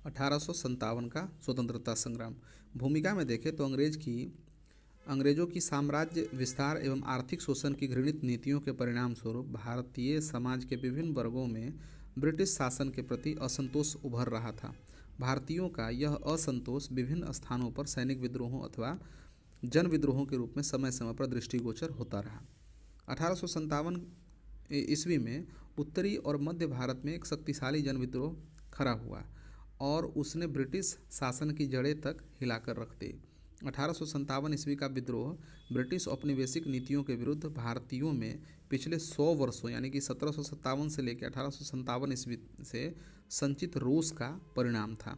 1857 का स्वतंत्रता संग्राम। भूमिका में देखें तो अंग्रेजों की साम्राज्य विस्तार एवं आर्थिक शोषण की घृणित नीतियों के परिणाम स्वरूप भारतीय समाज के विभिन्न वर्गों में ब्रिटिश शासन के प्रति असंतोष उभर रहा था। भारतीयों का यह असंतोष विभिन्न स्थानों पर सैनिक विद्रोहों अथवा जन विद्रोहों के रूप में समय समय पर दृष्टिगोचर होता रहा। 1857 ईस्वी में उत्तरी और मध्य भारत में एक शक्तिशाली जन विद्रोह खड़ा हुआ और उसने ब्रिटिश शासन की जड़ें तक हिलाकर रख दी। 1857 ईस्वी का विद्रोह ब्रिटिश औपनिवेशिक नीतियों के विरुद्ध भारतीयों में पिछले 100 वर्षों यानी कि 1757 से लेकर 1857 ईस्वी से संचित रोष का परिणाम था।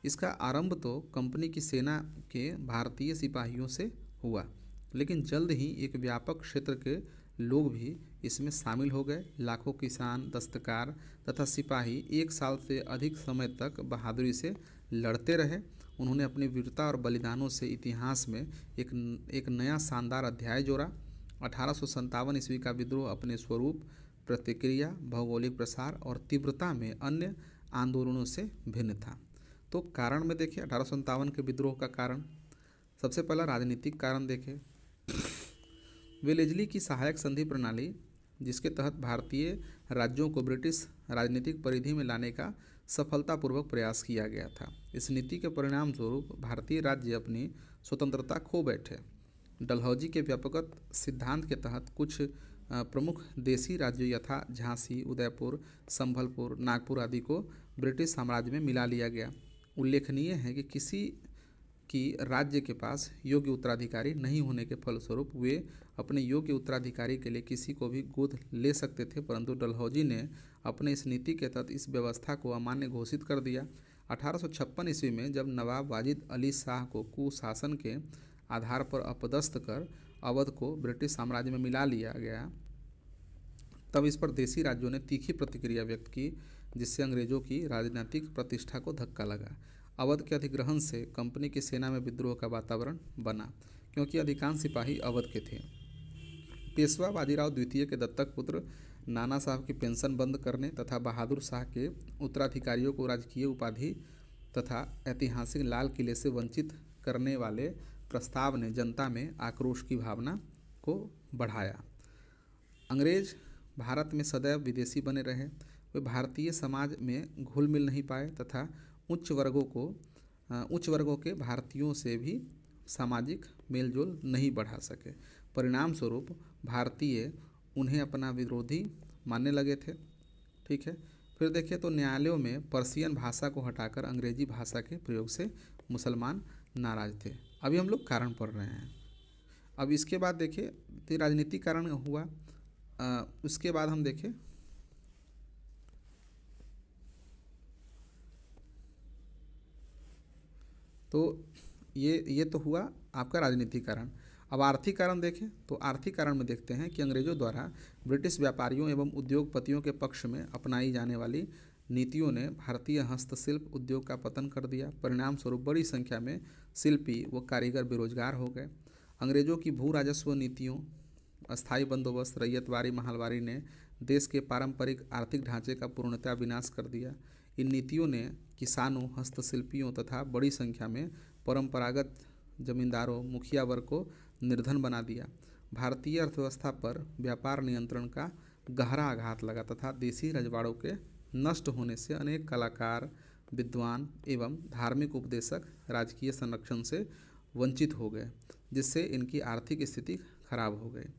इसका आरंभ तो कंपनी की सेना के भारतीय सिपाहियों से हुआ, लेकिन जल्द ही एक व्यापक क्षेत्र के लोग भी इसमें शामिल हो गए। लाखों किसान, दस्तकार तथा सिपाही 1 साल से अधिक समय तक बहादुरी से लड़ते रहे। उन्होंने अपनी वीरता और बलिदानों से इतिहास में एक नया शानदार अध्याय जोड़ा। 1857 ईस्वी का विद्रोह अपने स्वरूप, प्रतिक्रिया, भौगोलिक प्रसार और तीव्रता में अन्य आंदोलनों से भिन्न था। तो कारण में देखिए 1857 के विद्रोह का कारण, सबसे पहला राजनीतिक कारण देखें। वेलेस्ली की सहायक संधि प्रणाली, जिसके तहत भारतीय राज्यों को ब्रिटिश राजनीतिक परिधि में लाने का सफलतापूर्वक प्रयास किया गया था। इस नीति के परिणाम स्वरूप भारतीय राज्य अपनी स्वतंत्रता खो बैठे। डलहौजी के व्यापक सिद्धांत के तहत कुछ प्रमुख देसी राज्यों यथा झांसी, उदयपुर, संभलपुर, नागपुर आदि को ब्रिटिश साम्राज्य में मिला लिया गया। उल्लेखनीय है कि किसी की राज्य के पास योग्य उत्तराधिकारी नहीं होने के फलस्वरूप वे अपने योग्य उत्तराधिकारी के लिए किसी को भी गोद ले सकते थे, परंतु डलहौजी ने अपने इस नीति के तहत इस व्यवस्था को अमान्य घोषित कर दिया। 1856 ईस्वी में जब नवाब वाजिद अली शाह को कुशासन के आधार पर अपदस्थ कर अवध को ब्रिटिश साम्राज्य में मिला लिया गया, तब इस पर देसी राज्यों ने तीखी प्रतिक्रिया व्यक्त की, जिससे अंग्रेजों की राजनीतिक प्रतिष्ठा को धक्का लगा। अवध के अधिग्रहण से कंपनी की सेना में विद्रोह का वातावरण बना, क्योंकि अधिकांश सिपाही अवध के थे। पेशवा बाजीराव द्वितीय के दत्तक पुत्र नाना साहब की पेंशन बंद करने तथा बहादुर शाह के उत्तराधिकारियों को राजकीय उपाधि तथा ऐतिहासिक लाल किले से वंचित करने वाले प्रस्ताव ने जनता में आक्रोश की भावना को बढ़ाया। अंग्रेज भारत में सदैव विदेशी बने रहे। वे भारतीय समाज में घुल मिल नहीं पाए तथा उच्च वर्गों के भारतीयों से भी सामाजिक मेलजोल नहीं बढ़ा सके। परिणाम स्वरूप भारतीय उन्हें अपना विरोधी मानने लगे थे। ठीक है, फिर देखिए तो न्यायालयों में पर्शियन भाषा को हटाकर अंग्रेजी भाषा के प्रयोग से मुसलमान नाराज थे। अभी हम लोग कारण पढ़ रहे हैं। अब इसके बाद देखिए तो राजनीतिक कारण हुआ। उसके बाद हम देखें तो ये तो हुआ आपका राजनीतिक कारण। अब आर्थिक कारण देखें तो आर्थिक कारण में देखते हैं कि अंग्रेजों द्वारा ब्रिटिश व्यापारियों एवं उद्योगपतियों के पक्ष में अपनाई जाने वाली नीतियों ने भारतीय हस्तशिल्प उद्योग का पतन कर दिया। परिणाम स्वरूप बड़ी संख्या में शिल्पी व कारीगर बेरोजगार हो गए। अंग्रेजों की भू राजस्व नीतियों, अस्थायी बंदोबस्त, रैयतवारी, महलवारी ने देश के पारंपरिक आर्थिक ढांचे का पूर्णतः विनाश कर दिया। इन नीतियों ने किसानों, हस्तशिल्पियों तथा बड़ी संख्या में परंपरागत जमींदारों, मुखिया वर्ग को निर्धन बना दिया। भारतीय अर्थव्यवस्था पर व्यापार नियंत्रण का गहरा आघात लगा तथा देसी रजवाड़ों के नष्ट होने से अनेक कलाकार, विद्वान एवं धार्मिक उपदेशक राजकीय संरक्षण से वंचित हो गए, जिससे इनकी आर्थिक स्थिति खराब हो गई।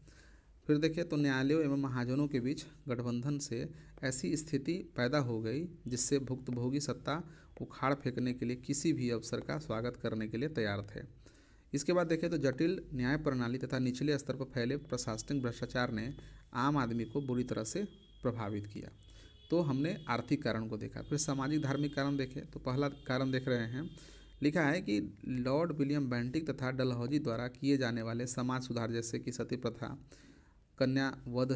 फिर देखिए तो न्यायालयों एवं महाजनों के बीच गठबंधन से ऐसी स्थिति पैदा हो गई जिससे भुक्तभोगी सत्ता उखाड़ फेंकने के लिए किसी भी अवसर का स्वागत करने के लिए तैयार थे। इसके बाद देखें तो जटिल न्याय प्रणाली तथा निचले स्तर पर फैले प्रशासनिक भ्रष्टाचार ने आम आदमी को बुरी तरह से प्रभावित किया। तो हमने आर्थिक कारण को देखा। फिर सामाजिक धार्मिक कारण देखें तो पहला कारण देख रहे हैं, लिखा है कि लॉर्ड विलियम बेंटिक तथा डलहौजी द्वारा किए जाने वाले समाज सुधार जैसे कि सती प्रथा, कन्या वध,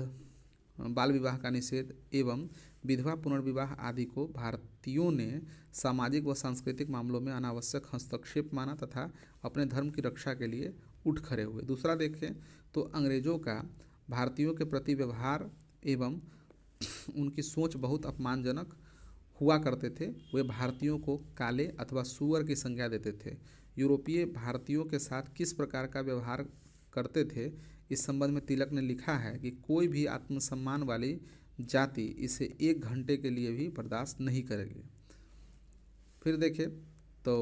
बाल विवाह का निषेध एवं विधवा पुनर्विवाह आदि को भारतीयों ने सामाजिक व सांस्कृतिक मामलों में अनावश्यक हस्तक्षेप माना तथा अपने धर्म की रक्षा के लिए उठ खड़े हुए। दूसरा देखें तो अंग्रेजों का भारतीयों के प्रति व्यवहार एवं उनकी सोच बहुत अपमानजनक हुआ करते थे वे भारतीयों को काले अथवा सूअर की संज्ञा देते थे। यूरोपीय भारतीयों के साथ किस प्रकार का व्यवहार करते थे, इस संबंध में तिलक ने लिखा है कि कोई भी आत्मसम्मान वाली जाति इसे 1 घंटे के लिए भी बर्दाश्त नहीं करेगी। फिर देखें तो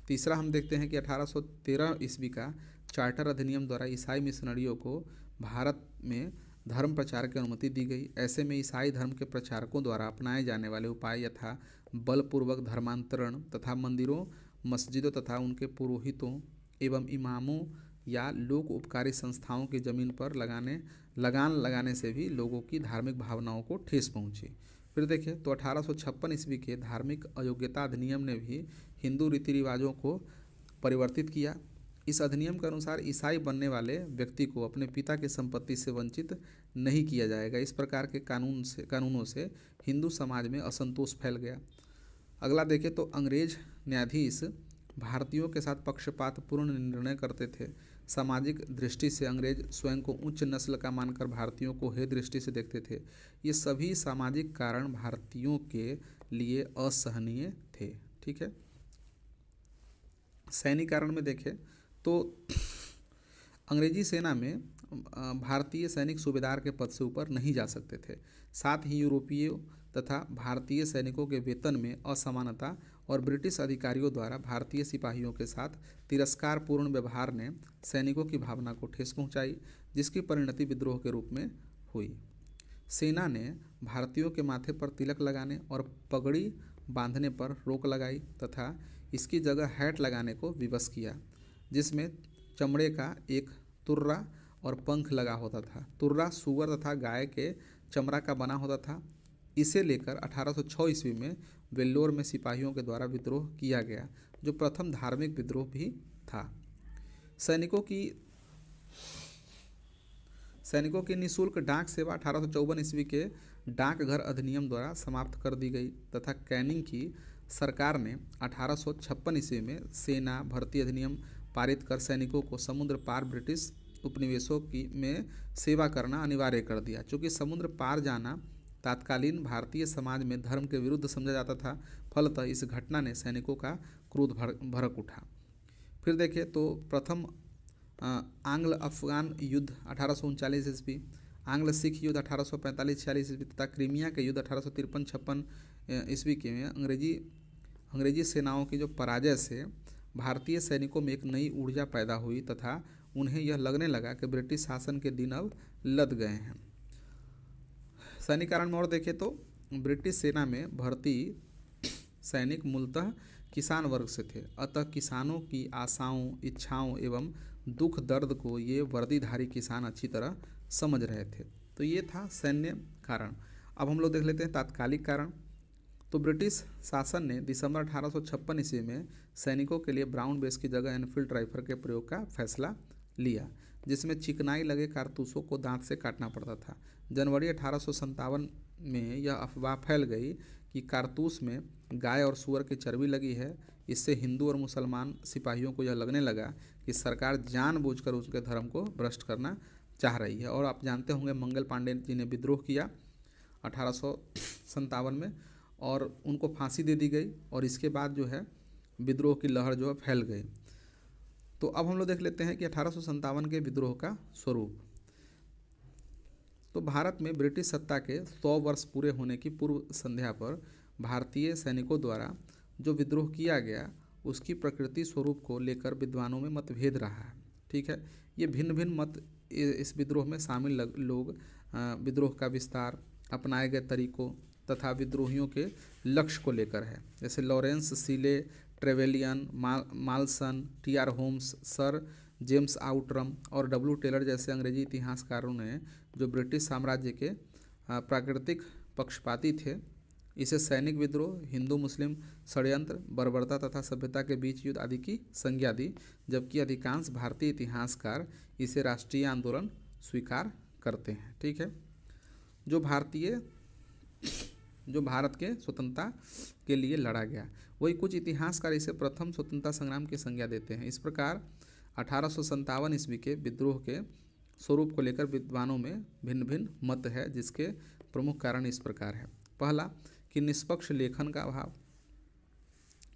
तीसरा हम देखते हैं कि 1813 ईस्वी का चार्टर अधिनियम द्वारा ईसाई मिशनरियों को भारत में धर्म प्रचार की अनुमति दी गई। ऐसे में ईसाई धर्म के प्रचारकों द्वारा अपनाए जाने वाले उपाय यथा बलपूर्वक धर्मांतरण तथा मंदिरों, मस्जिदों तथा उनके पुरोहितों एवं इमामों या लोक उपकारी संस्थाओं की जमीन पर लगान लगाने से भी लोगों की धार्मिक भावनाओं को ठेस पहुंची। फिर देखें तो 1856 ईस्वी के धार्मिक अयोग्यता अधिनियम ने भी हिंदू रीति रिवाजों को परिवर्तित किया। इस अधिनियम के अनुसार ईसाई बनने वाले व्यक्ति को अपने पिता की संपत्ति से वंचित नहीं किया जाएगा। इस प्रकार के कानूनों से हिंदू समाज में असंतोष फैल गया। अगला देखें तो अंग्रेज न्यायाधीश भारतीयों के साथ पक्षपातपूर्ण निर्णय करते थे। सामाजिक दृष्टि से अंग्रेज स्वयं को उच्च नस्ल का मानकर भारतीयों को हे दृष्टि से देखते थे। ये सभी सामाजिक कारण भारतीयों के लिए असहनीय थे। ठीक है। सैनिक कारण में देखें तो अंग्रेजी सेना में भारतीय सैनिक सूबेदार के पद से ऊपर नहीं जा सकते थे। साथ ही यूरोपीय तथा भारतीय सैनिकों के वेतन में असमानता और ब्रिटिश अधिकारियों द्वारा भारतीय सिपाहियों के साथ तिरस्कारपूर्ण व्यवहार ने सैनिकों की भावना को ठेस पहुंचाई, जिसकी परिणति विद्रोह के रूप में हुई। सेना ने भारतीयों के माथे पर तिलक लगाने और पगड़ी बांधने पर रोक लगाई तथा इसकी जगह हैट लगाने को विवश किया, जिसमें चमड़े का एक तुर्रा और पंख लगा होता था। तुर्रा सूअर तथा गाय के चमड़ा का बना होता था। इसे लेकर 1806 ईस्वी में वेल्लोर में सिपाहियों के द्वारा विद्रोह किया गया, जो प्रथम धार्मिक विद्रोह भी था। सैनिकों की निःशुल्क डाक सेवा 1854 ईस्वी के डाकघर अधिनियम द्वारा समाप्त कर दी गई तथा कैनिंग की सरकार ने 1856 ईस्वी में सेना भर्ती अधिनियम पारित कर सैनिकों को समुद्र पार ब्रिटिश उपनिवेशों में सेवा करना अनिवार्य कर दिया। चूँकि समुद्र पार जाना तत्कालीन भारतीय समाज में धर्म के विरुद्ध समझा जाता था, फलतः इस घटना ने सैनिकों का क्रोध भड़क उठा। फिर देखें तो प्रथम आंग्ल अफगान युद्ध 1839 ईस्वी, आंग्ल सिख युद्ध 1845-46 ईस्वी तथा क्रीमिया के युद्ध 1853-56 ईस्वी के में अंग्रेजी सेनाओं की जो पराजय से भारतीय सैनिकों में एक नई ऊर्जा पैदा हुई तथा उन्हें यह लगने लगा कि ब्रिटिश शासन के दिन अब लद गए हैं। सैनिक कारण में और देखें तो ब्रिटिश सेना में भर्ती सैनिक मूलतः किसान वर्ग से थे, अतः किसानों की आशाओं, इच्छाओं एवं दुख दर्द को ये वर्दीधारी किसान अच्छी तरह समझ रहे थे। तो ये था सैन्य कारण। अब हम लोग देख लेते हैं तात्कालिक कारण। तो ब्रिटिश शासन ने दिसंबर 1856 ईस्वी में सैनिकों के लिए ब्राउन बेस की जगह एनफील्ड राइफल के प्रयोग का फैसला लिया, जिसमें चिकनाई लगे कारतूसों को दांत से काटना पड़ता था। जनवरी 1857 में यह अफवाह फैल गई कि कारतूस में गाय और सूअर की चर्बी लगी है। इससे हिंदू और मुसलमान सिपाहियों को यह लगने लगा कि सरकार जानबूझकर उसके धर्म को भ्रष्ट करना चाह रही है। और आप जानते होंगे मंगल पांडे जी ने विद्रोह किया 1857 में और उनको फांसी दे दी गई और इसके बाद जो है विद्रोह की लहर जो है फैल गई। तो अब हम लोग देख लेते हैं कि 1857 के विद्रोह का स्वरूप। तो भारत में ब्रिटिश सत्ता के 100 वर्ष पूरे होने की पूर्व संध्या पर भारतीय सैनिकों द्वारा जो विद्रोह किया गया उसकी प्रकृति स्वरूप को लेकर विद्वानों में मतभेद रहा है। ठीक है, ये भिन्न भिन्न मत इस विद्रोह में शामिल लोग विद्रोह का विस्तार, अपनाए गए तरीकों तथा विद्रोहियों के लक्ष्य को लेकर है। जैसे Lawrence Seeley, Trevelyan, Malleson, T R. Holmes, sir James Outram और डब्ल्यू. टेलर जैसे अंग्रेजी इतिहासकारों ने जो ब्रिटिश साम्राज्य के प्राकृतिक पक्षपाती थे, इसे सैनिक विद्रोह, हिंदू मुस्लिम षड्यंत्र, बर्बरता तथा सभ्यता के बीच युद्ध आदि की संज्ञा दी, जबकि अधिकांश भारतीय इतिहासकार इसे राष्ट्रीय आंदोलन स्वीकार करते हैं। ठीक है, जो भारत के स्वतंत्रता के लिए लड़ा गया, वही कुछ इतिहासकार इसे प्रथम स्वतंत्रता संग्राम की संज्ञा देते हैं। इस प्रकार 1857 ईस्वी के विद्रोह के स्वरूप को लेकर विद्वानों में भिन्न भिन्न मत है, जिसके प्रमुख कारण इस प्रकार है। पहला कि कि निष्पक्ष लेखन का अभाव।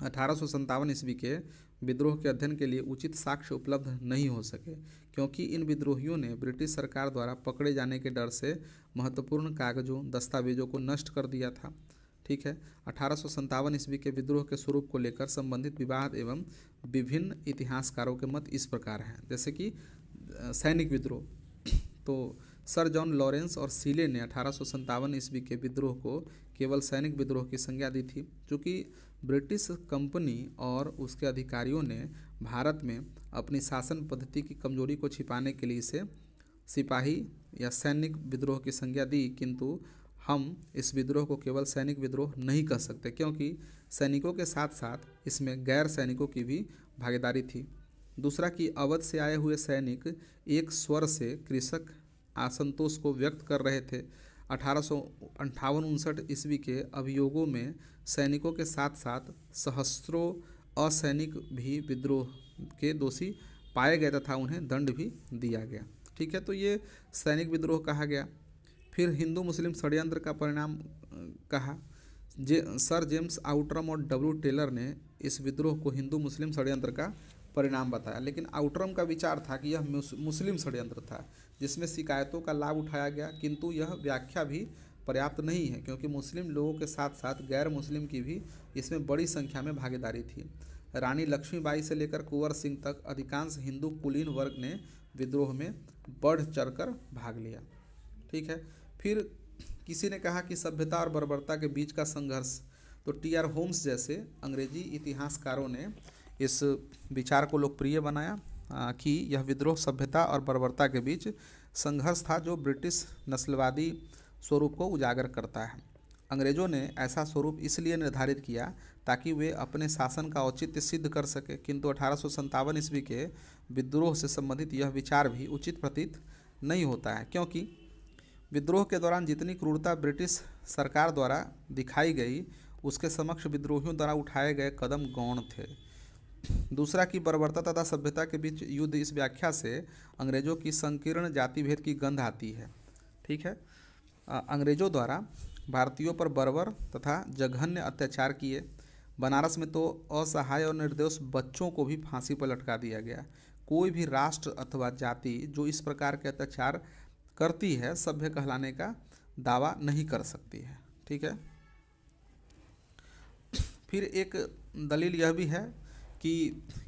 1857 ईस्वी के विद्रोह के अध्ययन के लिए उचित साक्ष्य उपलब्ध नहीं हो सके, क्योंकि इन विद्रोहियों ने ब्रिटिश सरकार द्वारा पकड़े जाने के डर से महत्वपूर्ण कागजों दस्तावेजों को नष्ट कर दिया था। ठीक है। 1857 ईस्वी के विद्रोह के स्वरूप को लेकर संबंधित विवाद एवं विभिन्न इतिहासकारों के मत इस प्रकार हैं। जैसे कि सैनिक विद्रोह, तो सर जॉन लॉरेंस और सीले ने 1857 ईस्वी के विद्रोह को केवल सैनिक विद्रोह की संज्ञा दी थी, चूँकि ब्रिटिश कंपनी और उसके अधिकारियों ने भारत में अपनी शासन पद्धति की कमजोरी को छिपाने के लिए इसे सिपाही या सैनिक विद्रोह की संज्ञा दी। किंतु हम इस विद्रोह को केवल सैनिक विद्रोह नहीं कह सकते, क्योंकि सैनिकों के साथ साथ इसमें गैर सैनिकों की भी भागीदारी थी। दूसरा कि अवध से आए हुए सैनिक एक स्वर से कृषक असंतोष को व्यक्त कर रहे थे। 1858-59 ईस्वी के अभियोगों में सैनिकों के साथ साथ सहस्त्रों असैनिक भी विद्रोह के दोषी पाए गए तथा उन्हें दंड भी दिया गया। ठीक है, तो ये सैनिक विद्रोह कहा गया। फिर हिंदू मुस्लिम षड्यंत्र का परिणाम कहा। सर जेम्स आउटरम और डब्ल्यू टेलर ने इस विद्रोह को हिंदू मुस्लिम षड्यंत्र का परिणाम बताया, लेकिन आउटरम का विचार था कि यह मुस्लिम षड्यंत्र था जिसमें शिकायतों का लाभ उठाया गया, किंतु यह व्याख्या भी पर्याप्त नहीं है, क्योंकि मुस्लिम लोगों के साथ साथ गैर मुस्लिम की भी इसमें बड़ी संख्या में भागीदारी थी। रानी लक्ष्मीबाई से लेकर कुंवर सिंह तक अधिकांश हिंदू कुलीन वर्ग ने विद्रोह में बढ़ चढ़कर भाग लिया। ठीक है। फिर किसी ने कहा कि सभ्यता और बर्बरता के बीच का संघर्ष, तो टी.आर. होम्स जैसे अंग्रेजी इतिहासकारों ने इस विचार को लोकप्रिय बनाया कि यह विद्रोह सभ्यता और बर्बरता के बीच संघर्ष था जो ब्रिटिश नस्लवादी स्वरूप को उजागर करता है। अंग्रेजों ने ऐसा स्वरूप इसलिए निर्धारित किया ताकि वे अपने शासन का औचित्य सिद्ध कर सके, किंतु 1857 ईस्वी के विद्रोह से संबंधित यह विचार भी उचित प्रतीत नहीं होता है, क्योंकि विद्रोह के दौरान जितनी क्रूरता ब्रिटिश सरकार द्वारा दिखाई गई उसके समक्ष विद्रोहियों द्वारा उठाए गए कदम गौण थे। दूसरा कि बर्बरता तथा सभ्यता के बीच युद्ध, इस व्याख्या से अंग्रेजों की संकीर्ण जाति भेद की गंध आती है। ठीक है। अंग्रेजों द्वारा भारतीयों पर बर्बर तथा जघन्य अत्याचार किए। बनारस में तो असहाय और निर्दोष बच्चों को भी फांसी पर लटका दिया गया। कोई भी राष्ट्र अथवा जाति जो इस प्रकार के अत्याचार करती है सभ्य कहलाने का दावा नहीं कर सकती है। ठीक है। फिर एक दलील यह भी है कि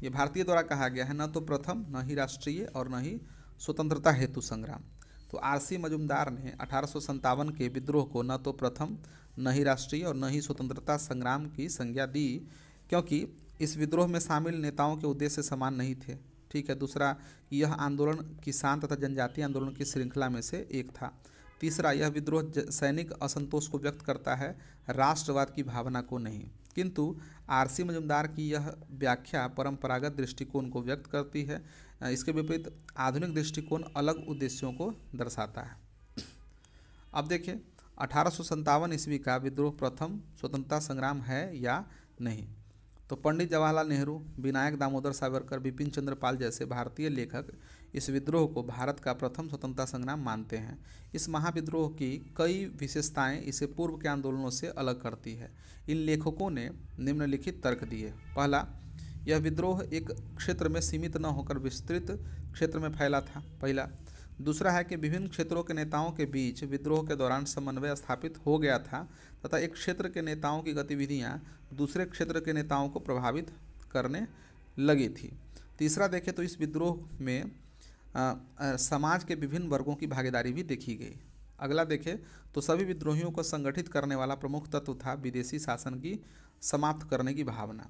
ये भारतीय द्वारा कहा गया है, न तो प्रथम, न ही राष्ट्रीय और न ही स्वतंत्रता हेतु संग्राम। तो आर.सी. मजूमदार ने 1857 के विद्रोह को न तो प्रथम, न ही राष्ट्रीय और न ही स्वतंत्रता संग्राम की संज्ञा दी, क्योंकि इस विद्रोह में शामिल नेताओं के उद्देश्य समान नहीं थे। ठीक है। दूसरा, यह आंदोलन किसान तथा जनजातीय आंदोलन की श्रृंखला में से एक था। तीसरा, यह विद्रोह सैनिक असंतोष को व्यक्त करता है, राष्ट्रवाद की भावना को नहीं। किंतु आर.सी. मजूमदार की यह व्याख्या परंपरागत दृष्टिकोण को व्यक्त करती है। इसके विपरीत आधुनिक दृष्टिकोण अलग उद्देश्यों को दर्शाता है। अब देखिए, 1857 ईस्वी का विद्रोह प्रथम स्वतंत्रता संग्राम है या नहीं। तो पंडित जवाहरलाल नेहरू, विनायक दामोदर सावरकर, बिपिन चंद्र पाल जैसे भारतीय लेखक इस विद्रोह को भारत का प्रथम स्वतंत्रता संग्राम मानते हैं। इस महाविद्रोह की कई विशेषताएं इसे पूर्व के आंदोलनों से अलग करती है। इन लेखकों ने निम्नलिखित तर्क दिए। पहला, यह विद्रोह एक क्षेत्र में सीमित न होकर विस्तृत क्षेत्र में फैला था। पहला। दूसरा है कि विभिन्न क्षेत्रों के नेताओं के बीच विद्रोह के दौरान समन्वय स्थापित हो गया था तथा एक क्षेत्र के नेताओं की गतिविधियां दूसरे क्षेत्र के नेताओं को प्रभावित करने लगी थी। तीसरा देखें तो इस विद्रोह में समाज के विभिन्न वर्गों की भागीदारी भी देखी गई। अगला देखें तो सभी विद्रोहियों को संगठित करने वाला प्रमुख तत्व था विदेशी शासन की समाप्त करने की भावना।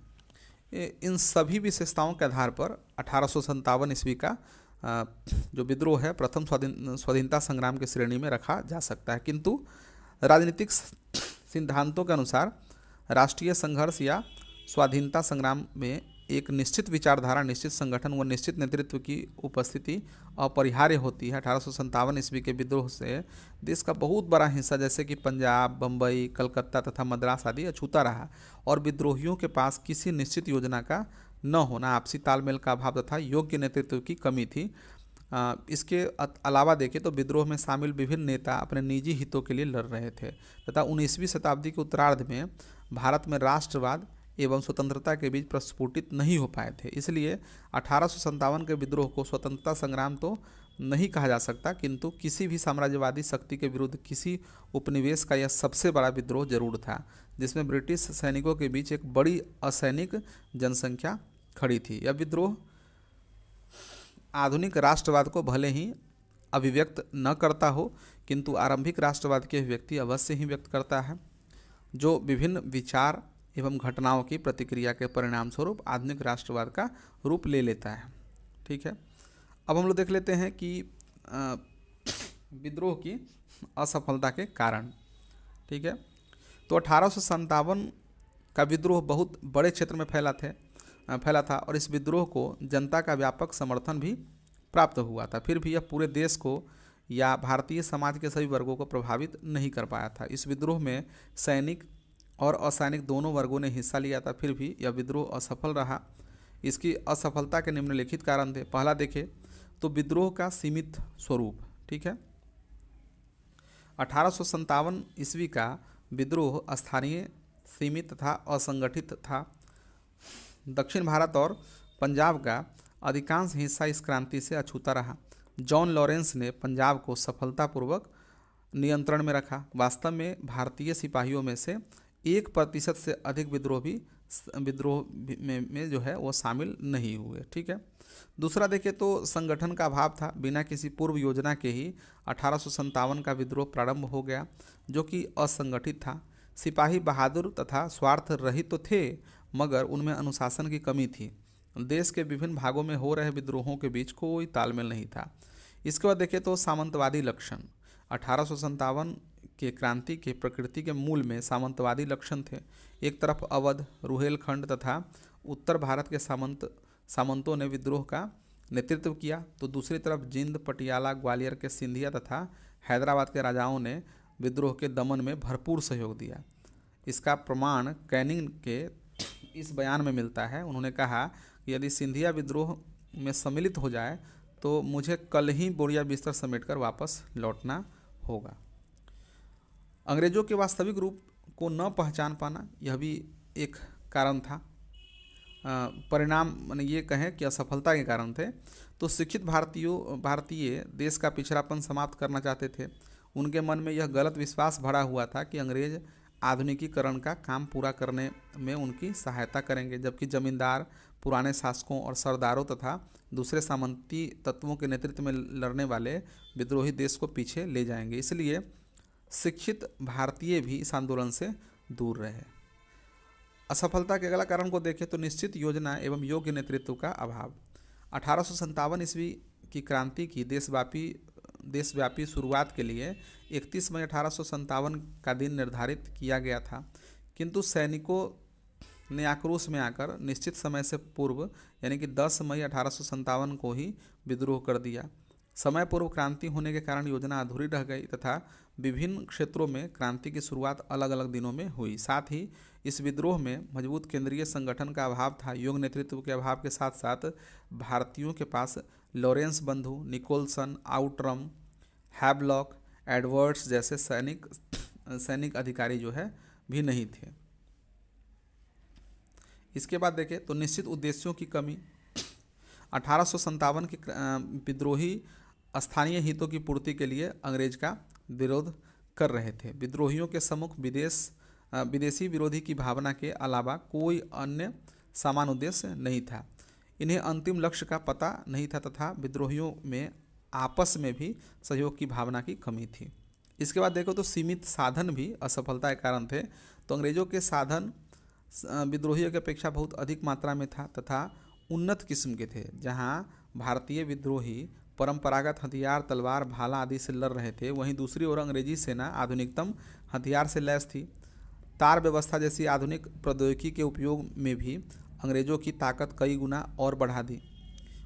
इन सभी विशेषताओं के आधार पर 1857 ईस्वी का जो विद्रोह है प्रथम स्वाधीनता संग्राम की श्रेणी में रखा जा सकता है, किंतु राजनीतिक सिद्धांतों के अनुसार राष्ट्रीय संघर्ष या स्वाधीनता संग्राम में एक निश्चित विचारधारा, निश्चित संगठन व निश्चित नेतृत्व की उपस्थिति अपरिहार्य होती है। 1857 ईस्वी के विद्रोह से देश का बहुत बड़ा हिस्सा जैसे कि पंजाब, बम्बई, कलकत्ता तथा मद्रास आदि अछूता रहा और विद्रोहियों के पास किसी निश्चित योजना का न होना, आपसी तालमेल का अभाव तथा योग्य नेतृत्व की कमी थी। इसके अलावा देखें तो विद्रोह में शामिल विभिन्न नेता अपने निजी हितों के लिए लड़ रहे थे तथा 19वीं शताब्दी के उत्तरार्ध में भारत में राष्ट्रवाद एवं स्वतंत्रता के बीच प्रस्फुटित नहीं हो पाए थे। इसलिए 1857 के विद्रोह को स्वतंत्रता संग्राम तो नहीं कहा जा सकता, किंतु किसी भी साम्राज्यवादी शक्ति के विरुद्ध किसी उपनिवेश का यह सबसे बड़ा विद्रोह जरूर था, जिसमें ब्रिटिश सैनिकों के बीच एक बड़ी असैनिक जनसंख्या खड़ी थी। यह विद्रोह आधुनिक राष्ट्रवाद को भले ही अभिव्यक्त न करता हो, किंतु आरंभिक राष्ट्रवाद की अभिव्यक्ति अवश्य ही व्यक्त करता है, जो विभिन्न विचार एवं घटनाओं की प्रतिक्रिया के परिणाम स्वरूप आधुनिक राष्ट्रवाद का रूप ले लेता है। ठीक है, अब हम लोग देख लेते हैं कि विद्रोह की असफलता के कारण। ठीक है, तो 1857 का विद्रोह बहुत बड़े क्षेत्र में फैला था और इस विद्रोह को जनता का व्यापक समर्थन भी प्राप्त हुआ था। फिर भी यह पूरे देश को या भारतीय समाज के सभी वर्गों को प्रभावित नहीं कर पाया था। इस विद्रोह में सैनिक और असैनिक दोनों वर्गों ने हिस्सा लिया था, फिर भी यह विद्रोह असफल रहा। इसकी असफलता के निम्नलिखित कारण थे। पहला देखें तो विद्रोह का सीमित स्वरूप। ठीक है, 1857 ईस्वी का विद्रोह स्थानीय, सीमित तथा असंगठित था। दक्षिण भारत और पंजाब का अधिकांश हिस्सा इस क्रांति से अछूता रहा। जॉन लॉरेंस ने पंजाब को सफलतापूर्वक नियंत्रण में रखा। वास्तव में भारतीय सिपाहियों में से 1% से अधिक विद्रोह में जो है वो शामिल नहीं हुए। ठीक है, दूसरा देखें तो संगठन का अभाव था। बिना किसी पूर्व योजना के ही 1857 का विद्रोह प्रारंभ हो गया, जो कि असंगठित था। सिपाही बहादुर तथा स्वार्थ रहित तो थे, मगर उनमें अनुशासन की कमी थी। देश के विभिन्न भागों में हो रहे विद्रोहों के बीच कोई तालमेल नहीं था। इसके बाद देखें तो सामंतवादी लक्षण। 1857 के क्रांति के प्रकृति के मूल में सामंतवादी लक्षण थे। एक तरफ अवध, रुहेलखंड तथा उत्तर भारत के सामंतों ने विद्रोह का नेतृत्व किया, तो दूसरी तरफ जिंद, पटियाला, ग्वालियर के सिंधिया तथा हैदराबाद के राजाओं ने विद्रोह के दमन में भरपूर सहयोग दिया। इसका प्रमाण कैनिंग के इस बयान में मिलता है। उन्होंने कहा कि यदि सिंधिया विद्रोह में सम्मिलित हो जाए तो मुझे कल ही बोरिया बिस्तर समेटकर वापस लौटना होगा। अंग्रेजों के वास्तविक रूप को न पहचान पाना, यह भी एक कारण था। परिणाम माने ये कहें कि असफलता के कारण थे। तो शिक्षित भारतीय देश का पिछड़ापन समाप्त करना चाहते थे। उनके मन में यह गलत विश्वास भरा हुआ था कि अंग्रेज आधुनिकीकरण का काम पूरा करने में उनकी सहायता करेंगे, जबकि जमींदार, पुराने शासकों और सरदारों तथा दूसरे सामंती तत्वों के नेतृत्व में लड़ने वाले विद्रोही देश को पीछे ले जाएंगे। इसलिए शिक्षित भारतीय भी इस आंदोलन से दूर रहे। असफलता के अगला कारण को देखें तो निश्चित योजना एवं योग्य नेतृत्व का अभाव। 1857 ईस्वी की क्रांति की देशव्यापी शुरुआत के लिए 31 मई 1857 का दिन निर्धारित किया गया था, किंतु सैनिकों ने आक्रोश में आकर निश्चित समय से पूर्व यानी कि 10 मई 1857 को ही विद्रोह कर दिया। समय पूर्व क्रांति होने के कारण योजना अधूरी रह गई तथा विभिन्न क्षेत्रों में क्रांति की शुरुआत अलग अलग दिनों में हुई। साथ ही इस विद्रोह में मजबूत केंद्रीय संगठन का अभाव था। योग्य नेतृत्व के अभाव के साथ साथ भारतीयों के पास लॉरेंस बंधु, निकोलसन, आउटरम, हैवलॉक, एडवर्ड्स जैसे सैनिक अधिकारी जो है भी नहीं थे। इसके बाद देखें तो निश्चित उद्देश्यों की कमी। 1857 के विद्रोही स्थानीय हितों की पूर्ति के लिए अंग्रेज का विरोध कर रहे थे। विद्रोहियों के सम्मुख विदेशी विरोधी की भावना के अलावा कोई अन्य समान उद्देश्य नहीं था। इन्हें अंतिम लक्ष्य का पता नहीं था तथा विद्रोहियों में आपस में भी सहयोग की भावना की कमी थी। इसके बाद देखो तो सीमित साधन भी असफलता के कारण थे। तो अंग्रेजों के साधन विद्रोहियों की अपेक्षा बहुत अधिक मात्रा में था तथा उन्नत किस्म के थे। जहां भारतीय विद्रोही परंपरागत हथियार, तलवार, भाला आदि से लड़ रहे थे, वहीं दूसरी ओर अंग्रेजी सेना आधुनिकतम हथियार से लैस थी। तार व्यवस्था जैसी आधुनिक प्रौद्योगिकी के उपयोग में भी अंग्रेजों की ताकत कई गुना और बढ़ा दी।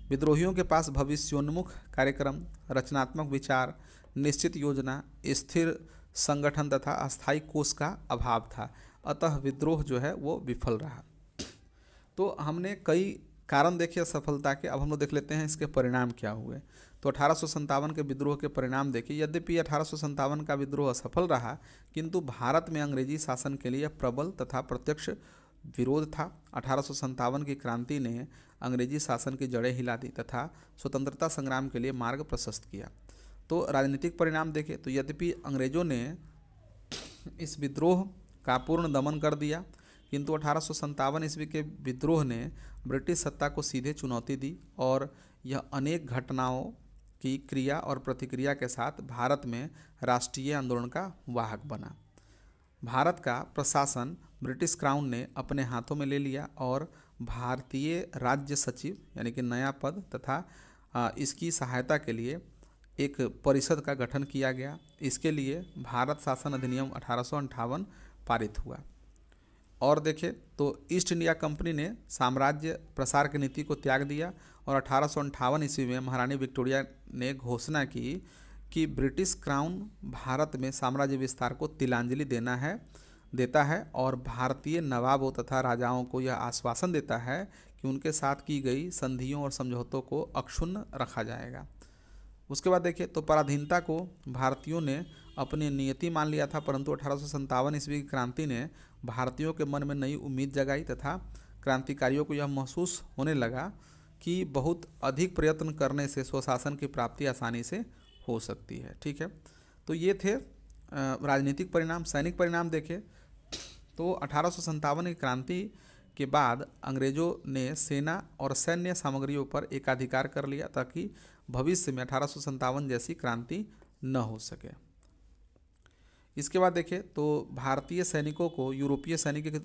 विद्रोहियों के पास भविष्योन्मुख कार्यक्रम, रचनात्मक विचार, निश्चित योजना, स्थिर संगठन तथा अस्थायी कोष का अभाव था। अतः विद्रोह जो है वो विफल रहा। तो हमने कई कारण देखिए सफलता के। अब हम लोग देख लेते हैं इसके परिणाम क्या हुए। तो 1857 के विद्रोह के परिणाम देखिए। यद्यपि 1857 का विद्रोह असफल रहा, किंतु भारत में अंग्रेजी शासन के लिए प्रबल तथा प्रत्यक्ष विरोध था। 1857 की क्रांति ने अंग्रेजी शासन की जड़ें हिला दी तथा स्वतंत्रता संग्राम के लिए मार्ग प्रशस्त किया। तो राजनीतिक परिणाम देखें तो यद्यपि अंग्रेजों ने इस विद्रोह का पूर्ण दमन कर दिया, किंतु 1857 ईस्वी के विद्रोह ने ब्रिटिश सत्ता को सीधे चुनौती दी और यह अनेक घटनाओं की क्रिया और प्रतिक्रिया के साथ भारत में राष्ट्रीय आंदोलन का वाहक बना। भारत का प्रशासन ब्रिटिश क्राउन ने अपने हाथों में ले लिया और भारतीय राज्य सचिव यानी कि नया पद तथा इसकी सहायता के लिए एक परिषद का गठन किया गया। इसके लिए भारत शासन अधिनियम 1858 पारित हुआ। और देखें तो ईस्ट इंडिया कंपनी ने साम्राज्य प्रसार की नीति को त्याग दिया और 1858 ईस्वी में महारानी विक्टोरिया ने घोषणा की कि ब्रिटिश क्राउन भारत में साम्राज्य विस्तार को तिलांजलि देता है और भारतीय नवाबों तथा राजाओं को यह आश्वासन देता है कि उनके साथ की गई संधियों और समझौतों को अक्षुण्ण रखा जाएगा। उसके बाद देखिए तो पराधीनता को भारतीयों ने अपनी नियति मान लिया था, परंतु 1857 ईस्वी की क्रांति ने भारतीयों के मन में नई उम्मीद जगाई तथा क्रांतिकारियों को यह महसूस होने लगा कि बहुत अधिक प्रयत्न करने से स्वशासन की प्राप्ति आसानी से हो सकती है। ठीक है, तो ये थे राजनीतिक परिणाम। सैनिक परिणाम देखें तो 1857 की क्रांति के बाद अंग्रेजों ने सेना और सैन्य सामग्रियों पर एकाधिकार कर लिया ताकि भविष्य में 1857 जैसी क्रांति न हो सके। इसके बाद देखें तो भारतीय सैनिकों को यूरोपीय सैनिकों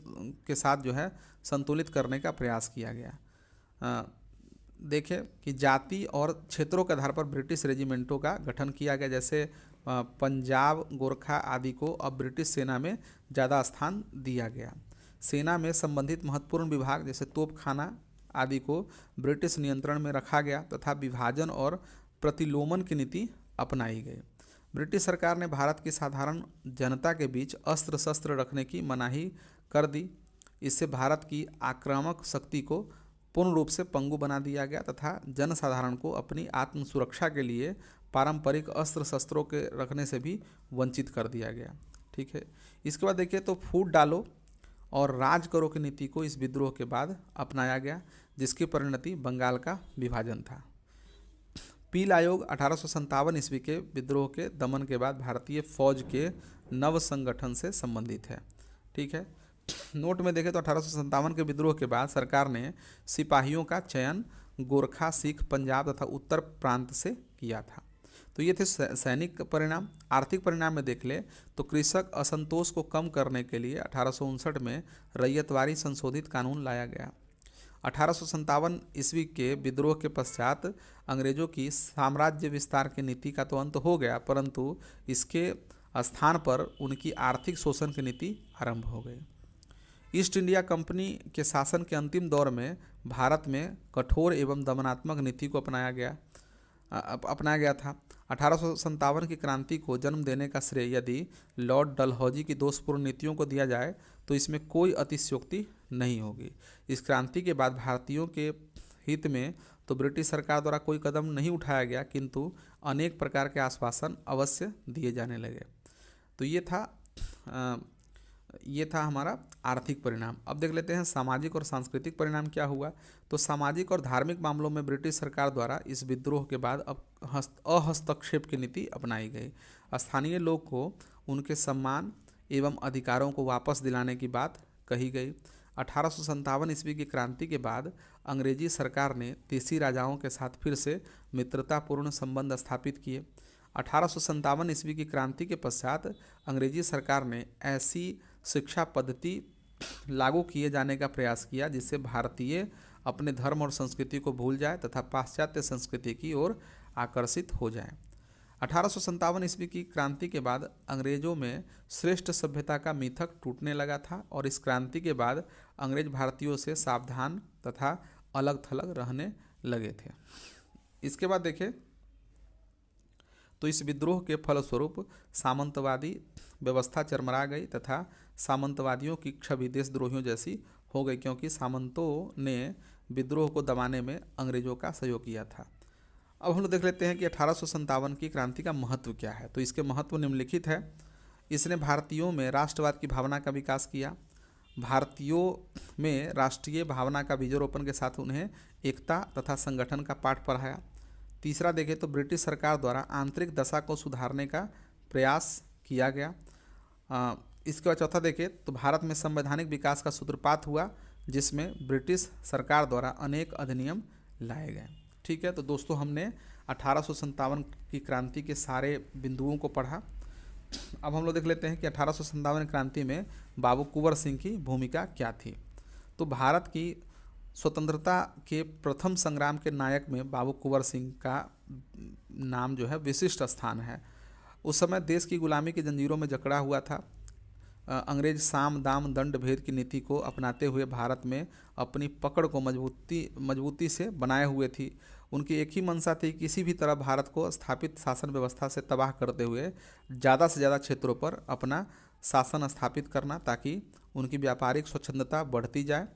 के साथ जो है संतुलित करने का प्रयास किया गया। देखें कि जाति और क्षेत्रों के आधार पर ब्रिटिश रेजिमेंटों का गठन किया गया, जैसे पंजाब, गोरखा आदि को अब ब्रिटिश सेना में ज़्यादा स्थान दिया गया। सेना में संबंधित महत्वपूर्ण विभाग जैसे तोपखाना आदि को ब्रिटिश नियंत्रण में रखा गया तथा विभाजन और प्रतिलोमन की नीति अपनाई गई। ब्रिटिश सरकार ने भारत की साधारण जनता के बीच अस्त्र शस्त्र रखने की मनाही कर दी। इससे भारत की आक्रामक शक्ति को पूर्ण रूप से पंगु बना दिया गया तथा जनसाधारण को अपनी आत्म सुरक्षा के लिए पारंपरिक अस्त्र शस्त्रों के रखने से भी वंचित कर दिया गया। ठीक है, इसके बाद देखिए तो फूट डालो और राज करो की नीति को इस विद्रोह के बाद अपनाया गया, जिसकी परिणति बंगाल का विभाजन था। पील आयोग 1857 ईस्वी के विद्रोह के दमन के बाद भारतीय फौज के नव संगठन से संबंधित है। ठीक है, नोट में देखें तो 1857 के विद्रोह के बाद सरकार ने सिपाहियों का चयन गोरखा, सिख, पंजाब तथा उत्तर प्रांत से किया था। तो ये थे सैनिक परिणाम। आर्थिक परिणाम में देख ले तो कृषक असंतोष को कम करने के लिए 1859 में रैयतवारी संशोधित कानून लाया गया। 1857 ईस्वी के विद्रोह के पश्चात अंग्रेजों की साम्राज्य विस्तार की नीति का तो अंत हो गया, परंतु इसके स्थान पर उनकी आर्थिक शोषण की नीति आरंभ हो गई। ईस्ट इंडिया कंपनी के शासन के अंतिम दौर में भारत में कठोर एवं दमनात्मक नीति को अपनाया गया था। 1857 की क्रांति को जन्म देने का श्रेय यदि लॉर्ड डलहौजी की दोषपूर्ण नीतियों को दिया जाए तो इसमें कोई अतिशयोक्ति नहीं होगी। इस क्रांति के बाद भारतीयों के हित में तो ब्रिटिश सरकार द्वारा कोई कदम नहीं उठाया गया, किंतु अनेक प्रकार के आश्वासन अवश्य दिए जाने लगे। तो ये था हमारा आर्थिक परिणाम। अब देख लेते हैं सामाजिक और सांस्कृतिक परिणाम क्या हुआ। तो सामाजिक और धार्मिक मामलों में ब्रिटिश सरकार द्वारा इस विद्रोह के बाद अब अहस्तक्षेप की नीति अपनाई गई। स्थानीय लोग को उनके सम्मान एवं अधिकारों को वापस दिलाने की बात कही गई। 1857 ईस्वी की क्रांति के बाद अंग्रेजी सरकार ने देसी राजाओं के साथ फिर से मित्रतापूर्ण संबंध स्थापित किए। 1857 ईस्वी की क्रांति के पश्चात अंग्रेजी सरकार ने ऐसी शिक्षा पद्धति लागू किए जाने का प्रयास किया जिससे भारतीय अपने धर्म और संस्कृति को भूल जाए तथा पाश्चात्य संस्कृति की ओर आकर्षित हो जाए। 1857 ईस्वी की क्रांति के बाद अंग्रेजों में श्रेष्ठ सभ्यता का मिथक टूटने लगा था और इस क्रांति के बाद अंग्रेज भारतीयों से सावधान तथा अलग थलग रहने लगे थे। इसके बाद देखें तो इस विद्रोह के फलस्वरूप सामंतवादी व्यवस्था चरमरा गई तथा सामंतवादियों की छवि देशद्रोहियों जैसी हो गई, क्योंकि सामंतों ने विद्रोह को दबाने में अंग्रेजों का सहयोग किया था। अब हम लोग देख लेते हैं कि 1857 की क्रांति का महत्व क्या है। तो इसके महत्व निम्नलिखित है। इसने भारतीयों में राष्ट्रवाद की भावना का विकास किया। भारतीयों में राष्ट्रीय भावना का बीजारोपण के साथ उन्हें एकता तथा संगठन का पाठ पढ़ाया। तीसरा देखें तो ब्रिटिश सरकार द्वारा आंतरिक दशा को सुधारने का प्रयास किया गया। इसके बाद चौथा देखें तो भारत में संवैधानिक विकास का सूत्रपात हुआ, जिसमें ब्रिटिश सरकार द्वारा अनेक अधिनियम लाए गए। ठीक है, तो दोस्तों हमने 1857 की क्रांति के सारे बिंदुओं को पढ़ा। अब हम लोग देख लेते हैं कि 1857 क्रांति में बाबू कुंवर सिंह की भूमिका क्या थी। तो भारत की स्वतंत्रता के प्रथम संग्राम के नायक में बाबू कुंवर सिंह का नाम जो है विशिष्ट स्थान है। उस समय देश की गुलामी की जंजीरों में जकड़ा हुआ था। अंग्रेज साम दाम दंड भेद की नीति को अपनाते हुए भारत में अपनी पकड़ को मजबूती से बनाए हुए थी। उनकी एक ही मंशा थी, किसी भी तरह भारत को स्थापित शासन व्यवस्था से तबाह करते हुए ज़्यादा से ज़्यादा क्षेत्रों पर अपना शासन स्थापित करना, ताकि उनकी व्यापारिक स्वच्छंदता बढ़ती जाए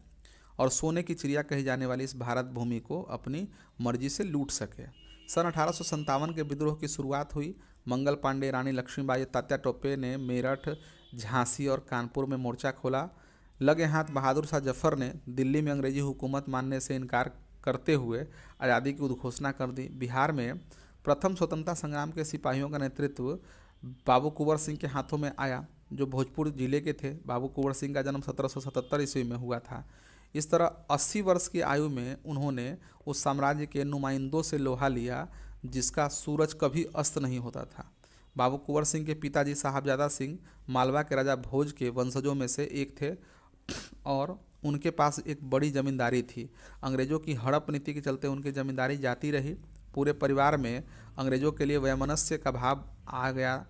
और सोने की चिड़िया कही जाने वाली इस भारत भूमि को अपनी मर्जी से लूट सके। सन 1857 के विद्रोह की शुरुआत हुई। मंगल पांडे, रानी लक्ष्मीबाई, तात्या टोपे ने मेरठ, झांसी और कानपुर में मोर्चा खोला। लगे हाथ बहादुर शाह जफर ने दिल्ली में अंग्रेजी हुकूमत मानने से इनकार करते हुए आज़ादी की उद्घोषणा कर दी। बिहार में प्रथम स्वतंत्रता संग्राम के सिपाहियों का नेतृत्व बाबू कुंवर सिंह के हाथों में आया, जो भोजपुर जिले के थे। बाबू कुंवर सिंह का जन्म 1777 ईस्वी में हुआ था। इस तरह 80 वर्ष की आयु में उन्होंने उस साम्राज्य के नुमाइंदों से लोहा लिया जिसका सूरज कभी अस्त नहीं होता था। बाबू कुंवर सिंह के पिताजी साहबजादा सिंह मालवा के राजा भोज के वंशजों में से एक थे और उनके पास एक बड़ी जमींदारी थी। अंग्रेजों की हड़प नीति के चलते उनकी जमींदारी जाती रही। पूरे परिवार में अंग्रेजों के लिए वैमनस्य का भाव आ गया।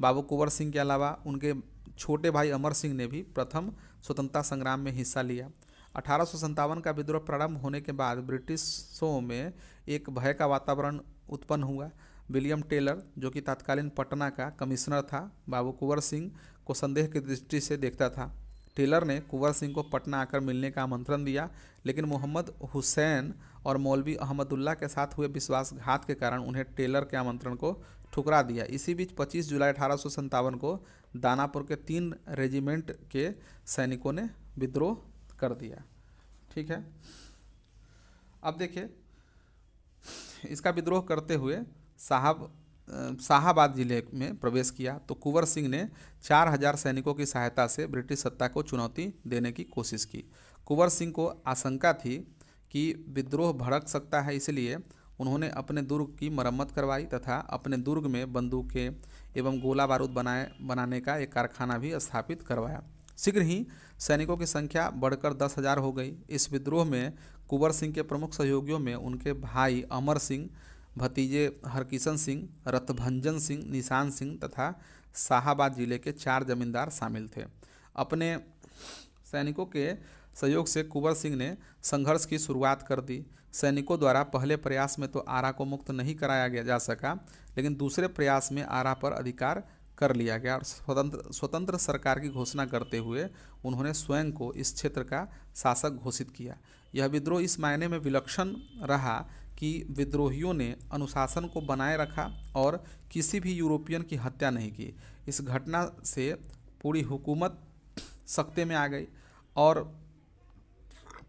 बाबू कुंवर सिंह के अलावा उनके छोटे भाई अमर सिंह ने भी प्रथम स्वतंत्रता संग्राम में हिस्सा लिया। 1857 का विद्रोह प्रारंभ होने के बाद ब्रिटिशों में एक भय का वातावरण उत्पन्न हुआ। विलियम टेलर, जो कि तत्कालीन पटना का कमिश्नर था, बाबू कुंवर सिंह को संदेह की दृष्टि से देखता था। टेलर ने कुंवर सिंह को पटना आकर मिलने का आमंत्रण दिया, लेकिन मोहम्मद हुसैन और मौलवी अहमदुल्ला के साथ हुए विश्वासघात के कारण उन्हें टेलर के आमंत्रण को ठुकरा दिया। इसी बीच 25 जुलाई 1857 को दानापुर के 3 रेजिमेंट के सैनिकों ने विद्रोह कर दिया। ठीक है, अब देखिए इसका विद्रोह करते हुए शाहाबाद जिले में प्रवेश किया तो कुंवर सिंह ने 4000 सैनिकों की सहायता से ब्रिटिश सत्ता को चुनौती देने की कोशिश की। कुंवर सिंह को आशंका थी कि विद्रोह भड़क सकता है, इसलिए उन्होंने अपने दुर्ग की मरम्मत करवाई तथा अपने दुर्ग में बंदूकें एवं गोला बारूद बनाने का एक कारखाना भी स्थापित करवाया। शीघ्र ही सैनिकों की संख्या बढ़कर 10,000 हो गई। इस विद्रोह में कुंवर सिंह के प्रमुख सहयोगियों में उनके भाई अमर सिंह, भतीजे हरकिशन सिंह, रतभंजन सिंह, निशान सिंह तथा शाहाबाद जिले के 4 जमींदार शामिल थे। अपने सैनिकों के सहयोग से कुंवर सिंह ने संघर्ष की शुरुआत कर दी। सैनिकों द्वारा पहले प्रयास में तो आरा को मुक्त नहीं कराया जा सका, लेकिन दूसरे प्रयास में आरा पर अधिकार कर लिया गया और स्वतंत्र सरकार की घोषणा करते हुए उन्होंने स्वयं को इस क्षेत्र का शासक घोषित किया। यह विद्रोह इस मायने में विलक्षण रहा कि विद्रोहियों ने अनुशासन को बनाए रखा और किसी भी यूरोपियन की हत्या नहीं की। इस घटना से पूरी हुकूमत सख्ते में आ गई और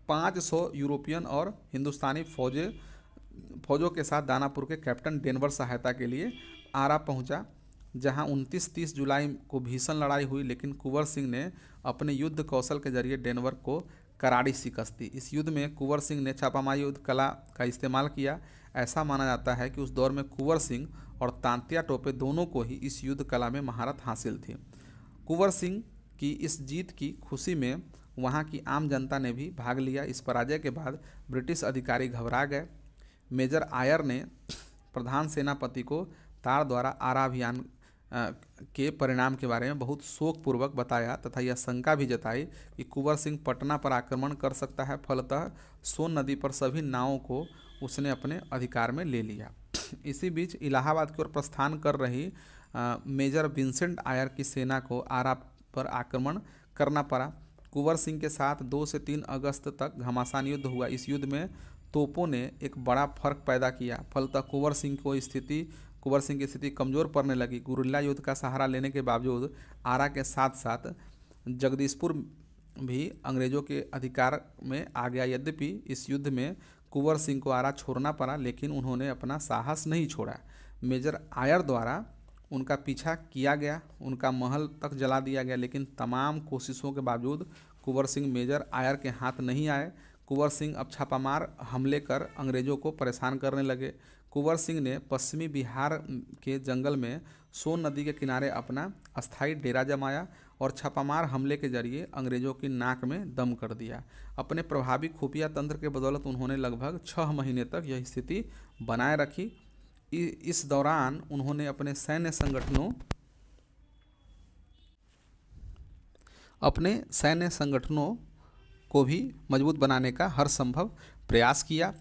500 यूरोपियन और हिंदुस्तानी फौजों के साथ दानापुर के कैप्टन डेनवर सहायता के लिए आरा पहुंचा, जहां 29-30 जुलाई को भीषण लड़ाई हुई, लेकिन कुंवर सिंह ने अपने युद्ध कौशल के जरिए डेनवर को करारी शिकस्त दी। इस युद्ध में कुंवर सिंह ने छापामारी युद्ध कला का इस्तेमाल किया। ऐसा माना जाता है कि उस दौर में कुंवर सिंह और तांत्या टोपे दोनों को ही इस युद्ध कला में महारत हासिल थी। कुंवर सिंह की इस जीत की खुशी में वहाँ की आम जनता ने भी भाग लिया। इस पराजय के बाद ब्रिटिश अधिकारी घबरा गए। मेजर आयर ने प्रधान सेनापति को तार द्वारा आरा अभियान के परिणाम के बारे में बहुत शोकपूर्वक बताया तथा यह शंका भी जताई कि कुंवर सिंह पटना पर आक्रमण कर सकता है। फलतः सोन नदी पर सभी नावों को उसने अपने अधिकार में ले लिया। इसी बीच इलाहाबाद की ओर प्रस्थान कर रही मेजर विंसेंट आयर की सेना को आरा पर आक्रमण करना पड़ा। कुंवर सिंह के साथ 2 से 3 अगस्त तक घमासान युद्ध हुआ। इस युद्ध में तोपों ने एक बड़ा फर्क पैदा किया। फलतः कुंवर सिंह की स्थिति कमज़ोर पड़ने लगी। गुरिल्ला युद्ध का सहारा लेने के बावजूद आरा के साथ साथ जगदीशपुर भी अंग्रेजों के अधिकार में आ गया। यद्यपि इस युद्ध में कुंवर सिंह को आरा छोड़ना पड़ा, लेकिन उन्होंने अपना साहस नहीं छोड़ा। मेजर आयर द्वारा उनका पीछा किया गया, उनका महल तक जला दिया गया, लेकिन तमाम कोशिशों के बावजूद कुंवर सिंह मेजर आयर के हाथ नहीं आए। कुंवर सिंह अब छापामार हमले कर अंग्रेजों को परेशान करने लगे। कुंवर सिंह ने पश्चिमी बिहार के जंगल में सोन नदी के किनारे अपना अस्थायी डेरा जमाया और छापामार हमले के जरिए अंग्रेजों की नाक में दम कर दिया। अपने प्रभावी खुफिया तंत्र के बदौलत उन्होंने लगभग 6 महीने तक यह स्थिति बनाए रखी। इस दौरान उन्होंने अपने सैन्य संगठनों को भी मजबूत बनाने का हर संभव प्रयास किया।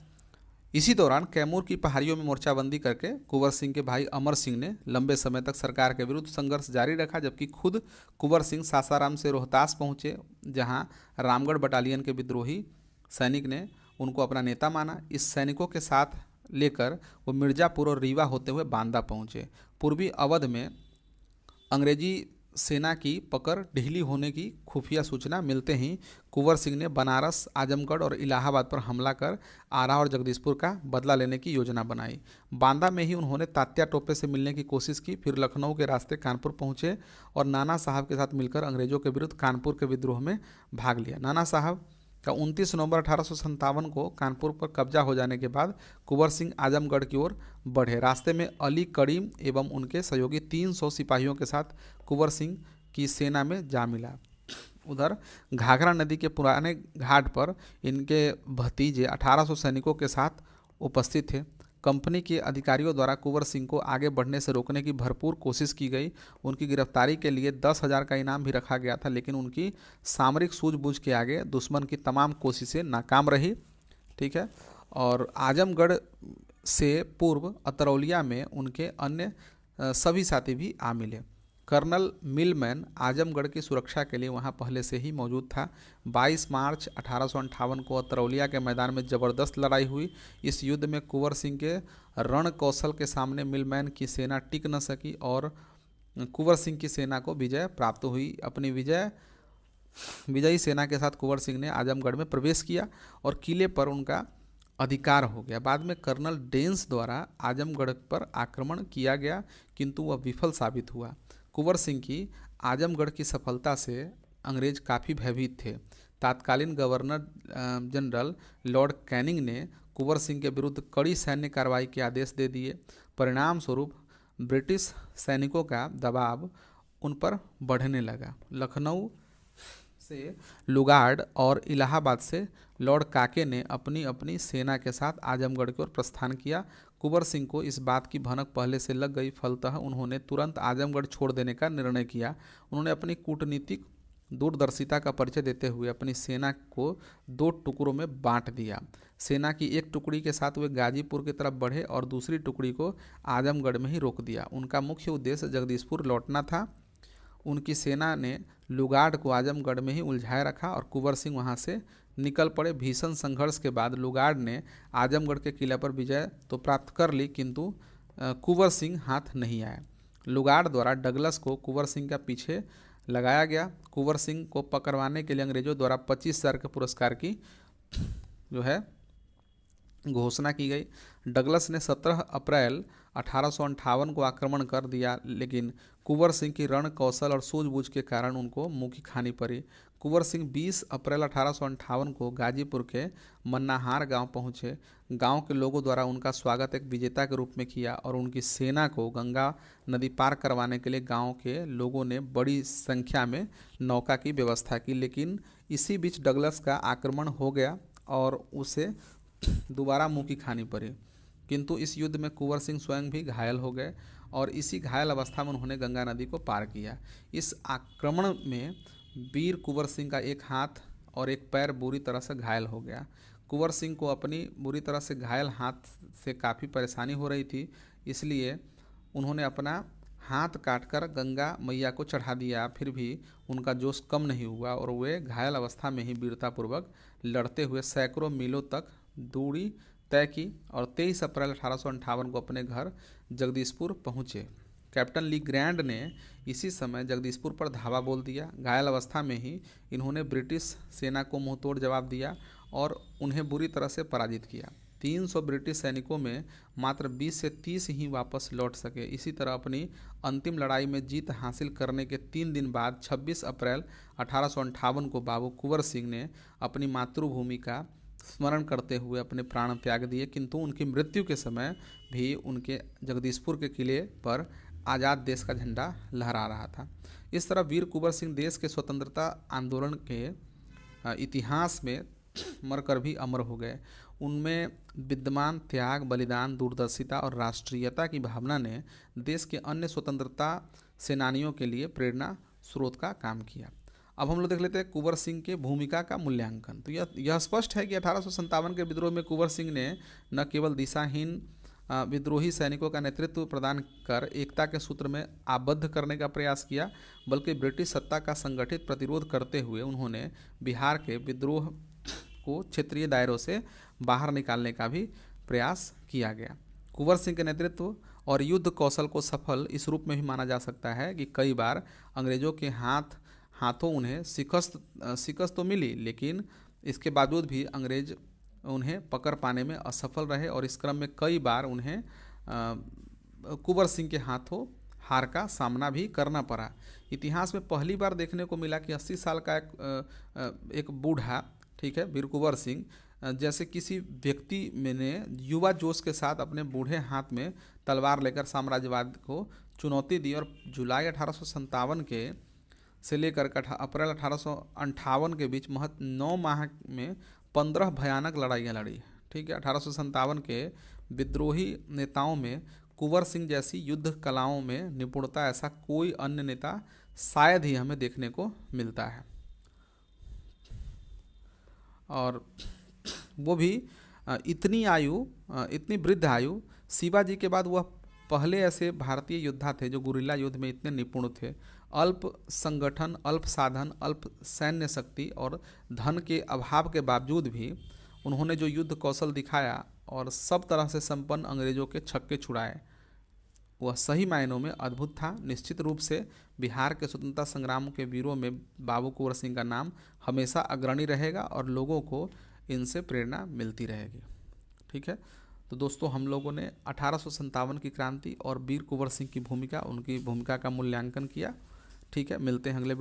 इसी दौरान कैमूर की पहाड़ियों में मोर्चाबंदी करके कुंवर सिंह के भाई अमर सिंह ने लंबे समय तक सरकार के विरुद्ध संघर्ष जारी रखा, जबकि खुद कुंवर सिंह सासाराम से रोहतास पहुंचे, जहां रामगढ़ बटालियन के विद्रोही सैनिक ने उनको अपना नेता माना। इस सैनिकों के साथ लेकर वो मिर्ज़ापुर और रीवा होते हुए बांदा पहुंचे। पूर्वी अवध में अंग्रेजी सेना की पकड़ ढीली होने की खुफिया सूचना मिलते ही कुंवर सिंह ने बनारस, आजमगढ़ और इलाहाबाद पर हमला कर आरा और जगदीशपुर का बदला लेने की योजना बनाई। बांदा में ही उन्होंने तात्या टोपे से मिलने की कोशिश की, फिर लखनऊ के रास्ते कानपुर पहुंचे और नाना साहब के साथ मिलकर अंग्रेजों के विरुद्ध कानपुर के विद्रोह में भाग लिया। नाना साहब का 29 नवंबर 1857 को कानपुर पर कब्जा हो जाने के बाद कुंवर सिंह आजमगढ़ की ओर बढ़े। रास्ते में अली करीम एवं उनके सहयोगी 300 सिपाहियों के साथ कुंवर सिंह की सेना में जा मिला। उधर घाघरा नदी के पुराने घाट पर इनके भतीजे 1800 सैनिकों के साथ उपस्थित थे। कंपनी के अधिकारियों द्वारा कुंवर सिंह को आगे बढ़ने से रोकने की भरपूर कोशिश की गई। उनकी गिरफ्तारी के लिए 10,000 का इनाम भी रखा गया था, लेकिन उनकी सामरिक सूझबूझ के आगे दुश्मन की तमाम कोशिशें नाकाम रही। ठीक है। और आजमगढ़ से पूर्व अतरौलिया में उनके अन्य सभी साथी भी आ मिले। कर्नल मिलमैन आजमगढ़ की सुरक्षा के लिए वहां पहले से ही मौजूद था। 22 मार्च 1858 को अतरौलिया के मैदान में ज़बरदस्त लड़ाई हुई। इस युद्ध में कुंवर सिंह के रण कौशल के सामने मिलमैन की सेना टिक न सकी और कुंवर सिंह की सेना को विजय प्राप्त हुई। अपनी विजयी सेना के साथ कुंवर सिंह ने आजमगढ़ में प्रवेश किया और किले पर उनका अधिकार हो गया। बाद में कर्नल डेंस द्वारा आजमगढ़ पर आक्रमण किया गया, किंतु वह विफल साबित हुआ। कुंवर सिंह की आजमगढ़ की सफलता से अंग्रेज काफ़ी भयभीत थे। तत्कालीन गवर्नर जनरल लॉर्ड कैनिंग ने कुंवर सिंह के विरुद्ध कड़ी सैन्य कार्रवाई के आदेश दे दिए। परिणाम स्वरूप ब्रिटिश सैनिकों का दबाव उन पर बढ़ने लगा। लखनऊ से लुगाड़ और इलाहाबाद से लॉर्ड काके ने अपनी अपनी सेना के साथ आजमगढ़ की ओर प्रस्थान किया। कुंवर सिंह को इस बात की भनक पहले से लग गई, फलतः उन्होंने तुरंत आजमगढ़ छोड़ देने का निर्णय किया। उन्होंने अपनी कूटनीतिक दूरदर्शिता का परिचय देते हुए अपनी सेना को 2 टुकड़ों में बांट दिया। सेना की एक टुकड़ी के साथ वे गाजीपुर की तरफ बढ़े और दूसरी टुकड़ी को आजमगढ़ में ही रोक दिया। उनका मुख्य उद्देश्य जगदीशपुर लौटना था। उनकी सेना ने लुगाड़ को आजमगढ़ में ही उलझाए रखा और कुंवर सिंह वहां से निकल पड़े। भीषण संघर्ष के बाद लुगाड़ ने आजमगढ़ के किले पर विजय तो प्राप्त कर ली, किंतु कुंवर सिंह हाथ नहीं आए। लुगाड़ द्वारा डगलस को कुंवर सिंह का पीछे लगाया गया। कुंवर सिंह को पकड़वाने के लिए अंग्रेजों द्वारा 25,000 के पुरस्कार की घोषणा की गई। डगलस ने 17 अप्रैल 1858 को आक्रमण कर दिया, लेकिन कुंवर सिंह की रण कौशल और सूझबूझ के कारण उनको मुँह की खानी पड़ी। कुंवर सिंह 20 अप्रैल 1858 को गाजीपुर के मन्नाहार गांव पहुंचे। गांव के लोगों द्वारा उनका स्वागत एक विजेता के रूप में किया और उनकी सेना को गंगा नदी पार करवाने के लिए गांव के लोगों ने बड़ी संख्या में नौका की व्यवस्था की। लेकिन इसी बीच डगलस का आक्रमण हो गया और उसे दोबारा मुँह की खानी पड़ी, किंतु इस युद्ध में कुंवर सिंह स्वयं भी घायल हो गए और इसी घायल अवस्था में उन्होंने गंगा नदी को पार किया। इस आक्रमण में वीर कुंवर सिंह का एक हाथ और एक पैर बुरी तरह से घायल हो गया। कुंवर सिंह को अपनी बुरी तरह से घायल हाथ से काफ़ी परेशानी हो रही थी, इसलिए उन्होंने अपना हाथ काटकर गंगा मैया को चढ़ा दिया, फिर भी उनका जोश कम नहीं हुआ और वे घायल अवस्था में ही वीरतापूर्वक लड़ते हुए सैकड़ों मीलों तक दूरी तय की और 23 अप्रैल 1858 को अपने घर जगदीशपुर पहुँचे। कैप्टन ली ग्रैंड ने इसी समय जगदीशपुर पर धावा बोल दिया। घायल अवस्था में ही इन्होंने ब्रिटिश सेना को मुंहतोड़ जवाब दिया और उन्हें बुरी तरह से पराजित किया। 300 ब्रिटिश सैनिकों में मात्र 20 से 30 ही वापस लौट सके। इसी तरह अपनी अंतिम लड़ाई में जीत हासिल करने के 3 दिन बाद 26 अप्रैल 1858 को बाबू कुंवर सिंह ने अपनी मातृभूमि का स्मरण करते हुए अपने प्राण त्याग दिए, किंतु उनकी मृत्यु के समय भी उनके जगदीशपुर के किले पर आज़ाद देश का झंडा लहरा रहा था। इस तरह वीर कुंवर सिंह देश के स्वतंत्रता आंदोलन के इतिहास में मरकर भी अमर हो गए। उनमें विद्यमान त्याग, बलिदान, दूरदर्शिता और राष्ट्रीयता की भावना ने देश के अन्य स्वतंत्रता सेनानियों के लिए प्रेरणा स्रोत का काम किया। अब हम लोग देख लेते हैं कुंवर सिंह के भूमिका का मूल्यांकन। तो यह स्पष्ट है कि 1857 के विद्रोह में कुंवर सिंह ने न केवल दिशाहीन विद्रोही सैनिकों का नेतृत्व प्रदान कर एकता के सूत्र में आबद्ध करने का प्रयास किया, बल्कि ब्रिटिश सत्ता का संगठित प्रतिरोध करते हुए उन्होंने बिहार के विद्रोह को क्षेत्रीय दायरों से बाहर निकालने का भी प्रयास किया गया। कुंवर सिंह के नेतृत्व और युद्ध कौशल को सफल इस रूप में भी माना जा सकता है कि कई बार अंग्रेजों के हाथों उन्हें शिकस्त तो मिली, लेकिन इसके बावजूद भी अंग्रेज उन्हें पकड़ पाने में असफल रहे और इस क्रम में कई बार उन्हें कुंवर सिंह के हाथों हार का सामना भी करना पड़ा। इतिहास में पहली बार देखने को मिला कि 80 साल का एक बूढ़ा, ठीक है, वीर कुंवर सिंह जैसे किसी व्यक्ति ने युवा जोश के साथ अपने बूढ़े हाथ में तलवार लेकर साम्राज्यवाद को चुनौती दी और जुलाई 1857 के से लेकर अप्रैल 1858 के बीच महज 9 माह में 15 भयानक लड़ाइयाँ लड़ी। ठीक है, 1857 के विद्रोही नेताओं में कुंवर सिंह जैसी युद्ध कलाओं में निपुणता ऐसा कोई अन्य नेता शायद ही हमें देखने को मिलता है। और वो भी इतनी वृद्ध आयु। शिवाजी के बाद वह पहले ऐसे भारतीय योद्धा थे जो गुरिल्ला युद्ध में इतने निपुण थे। अल्प संगठन, अल्प साधन, अल्प सैन्य शक्ति और धन के अभाव के बावजूद भी उन्होंने जो युद्ध कौशल दिखाया और सब तरह से संपन्न अंग्रेजों के छक्के छुड़ाए, वह सही मायनों में अद्भुत था। निश्चित रूप से बिहार के स्वतंत्रता संग्राम के वीरों में बाबू कुंवर सिंह का नाम हमेशा अग्रणी रहेगा और लोगों को इनसे प्रेरणा मिलती रहेगी। ठीक है, तो दोस्तों हम लोगों ने 1857 की क्रांति और वीर कुंवर सिंह की भूमिका, उनकी भूमिका का मूल्यांकन किया। ठीक है, मिलते हैं अगले